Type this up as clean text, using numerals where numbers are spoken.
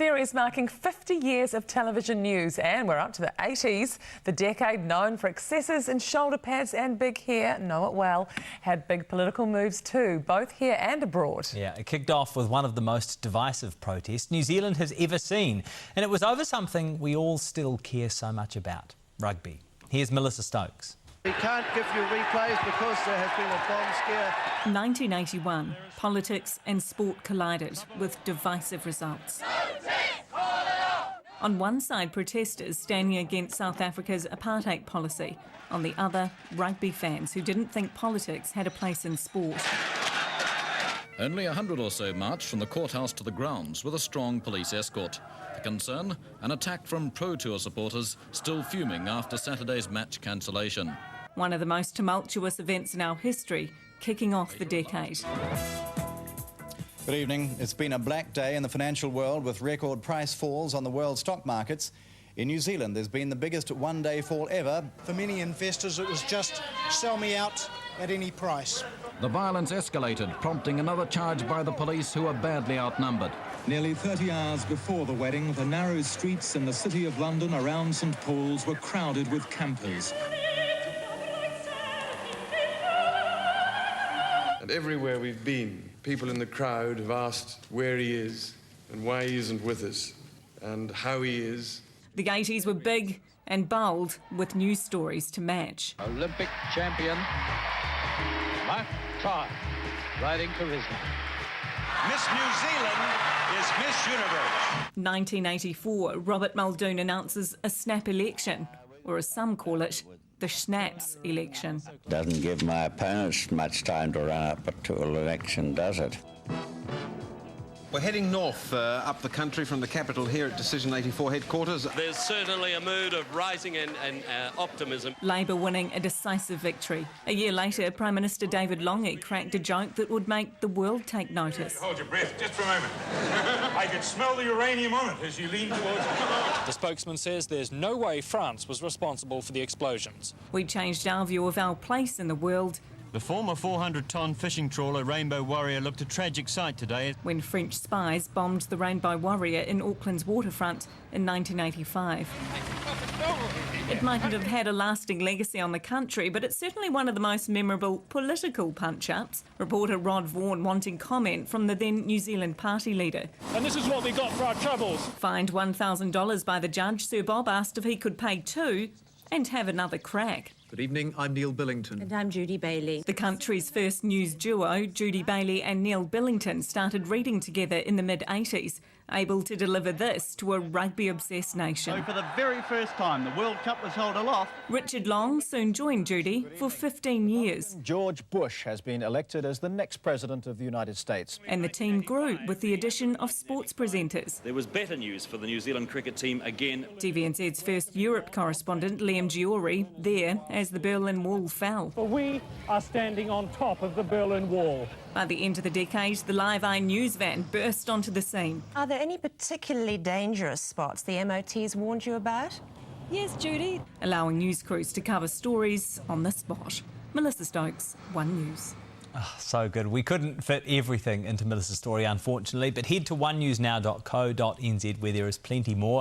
series marking 50 years of television news, and we're up to the 80s, the decade known for excesses in shoulder pads and big hair. Know it well. Had big political moves too, both here and abroad. Yeah, it kicked off with one of the most divisive protests New Zealand has ever seen, and it was over something we all still care so much about: rugby. Here's Melissa Stokes. We can't give you replays because there has been a bomb scare. 1981, politics and sport collided with divisive results. On one side, protesters standing against South Africa's apartheid policy. On the other, rugby fans who didn't think politics had a place in sport. Only 100 or so marched from the courthouse to the grounds with a strong police escort. The concern? An attack from Pro Tour supporters still fuming after Saturday's match cancellation. One of the most tumultuous events in our history, kicking off the decade. Good evening. It's been a black day in the financial world with record price falls on the world stock markets. In New Zealand, there's been the biggest one-day fall ever. For many investors, it was just sell me out at any price. The violence escalated, prompting another charge by the police, who are badly outnumbered. Nearly 30 hours before the wedding, the narrow streets in the city of London around St Paul's were crowded with campers. And everywhere we've been, people in the crowd have asked where he is and why he isn't with us and how he is. The 80s were big and bold, with news stories to match. Olympic champion Mark Todd riding charisma. Miss New Zealand is Miss Universe. 1984, Robert Muldoon announces a snap election, or as some call it, the Schnapps election. Doesn't give my opponents much time to run up to an election, does it? We're heading north up the country from the capital here at Decision 84 headquarters. There's certainly a mood of rising and optimism. Labor winning a decisive victory. A year later, Prime Minister David Lange cracked a joke that would make the world take notice. Hold your breath just for a moment. I could smell the uranium on it as you lean towards it. The spokesman says there's no way France was responsible for the explosions. We changed our view of our place in the world. The former 400-ton fishing trawler Rainbow Warrior looked a tragic sight today when French spies bombed the Rainbow Warrior in Auckland's waterfront in 1985. It mightn't have had a lasting legacy on the country, but it's certainly one of the most memorable political punch-ups. Reporter Rod Vaughan wanting comment from the then New Zealand party leader. And this is what we got for our troubles. Fined $1,000 by the judge, Sir Bob asked if he could pay $2 and have another crack. Good evening, I'm Neil Billington. And I'm Judy Bailey. The country's first news duo, Judy Bailey and Neil Billington, started reading together in the mid-80s, able to deliver this to a rugby-obsessed nation. So for the very first time, the World Cup was held aloft. Richard Long soon joined Judy for 15 years. George Bush has been elected as the next president of the United States. And the team grew with the addition of sports presenters. There was better news for the New Zealand cricket team again. TVNZ's first Europe correspondent, Liam Giori, there as the Berlin Wall fell. But we are standing on top of the Berlin Wall. By the end of the decade, the Live Eye news van burst onto the scene. Are there any particularly dangerous spots the MOT's warned you about? Yes, Judy. Allowing news crews to cover stories on the spot. Melissa Stokes, One News. Oh, so good. We couldn't fit everything into Melissa's story, unfortunately, but head to onenewsnow.co.nz where there is plenty more.